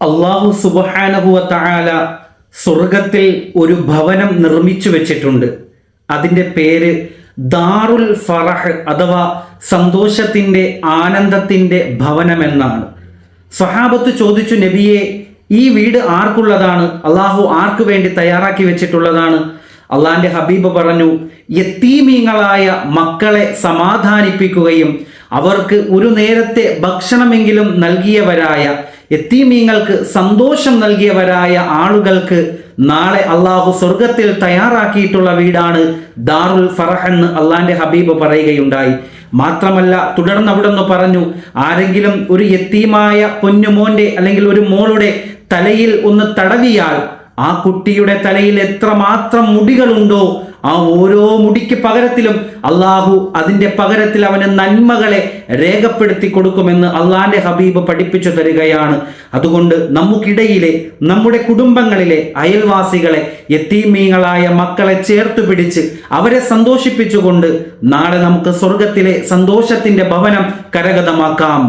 അല്ലാഹു സുബ്ഹാനഹു വ തആല സ്വർഗത്തിൽ ഒരു ഭവനം നിർമ്മിച്ചു വെച്ചിട്ടുണ്ട്. അതിൻ്റെ പേര് ദാറുൽ ഫറഹ് അഥവാ സന്തോഷത്തിൻ്റെ ആനന്ദത്തിൻ്റെ ഭവനം എന്നാണ്. സ്വഹാബത്ത് ചോദിച്ചു, നബിയെ, ഈ വീട് ആർക്കുള്ളതാണ്? അള്ളാഹു ആർക്ക് വേണ്ടി തയ്യാറാക്കി വെച്ചിട്ടുള്ളതാണ്? അള്ളാഹിൻ്റെ ഹബീബ് പറഞ്ഞു, യതീമീങ്ങളായ മക്കളെ സമാധാനിപ്പിക്കുകയും അവർക്ക് ഒരു നേരത്തെ ഭക്ഷണമെങ്കിലും നൽകിയവരായ, യതീമീങ്ങൾക്ക് സന്തോഷം നൽകിയവരായ ആളുകൾക്ക് നാളെ അള്ളാഹു സ്വർഗത്തിൽ തയ്യാറാക്കിയിട്ടുള്ള വീടാണ് ദാറുൽ ഫറഹ് എന്ന് അള്ളാഹിൻ്റെ ഹബീബ് പറയുകയുണ്ടായി. മാത്രമല്ല, തുടർന്ന് അവിടെ നിന്ന് പറഞ്ഞു, ആരെങ്കിലും ഒരു യതീമായ പൊന്നുമോന്റെ അല്ലെങ്കിൽ ഒരു മോളുടെ തലയിൽ ഒന്ന് തടവിയാൽ ആ കുട്ടിയുടെ തലയിൽ എത്രമാത്രം മുടികളുണ്ടോ ആ ഓരോ മുടിക്ക് പകരത്തിലും അള്ളാഹു അതിൻ്റെ പകരത്തിൽ അവന് നന്മകളെ രേഖപ്പെടുത്തി കൊടുക്കുമെന്ന് അള്ളാഹിൻ്റെ ഹബീബ് പഠിപ്പിച്ചു തരികയാണ്. അതുകൊണ്ട് നമുക്കിടയിലെ, നമ്മുടെ കുടുംബങ്ങളിലെ അയൽവാസികളെ, യതീമീങ്ങളായ മക്കളെ ചേർത്ത് പിടിച്ച് അവരെ സന്തോഷിപ്പിച്ചുകൊണ്ട് നാളെ നമുക്ക് സ്വർഗത്തിലെ സന്തോഷത്തിൻ്റെ ഭവനം കരഗതമാക്കാം.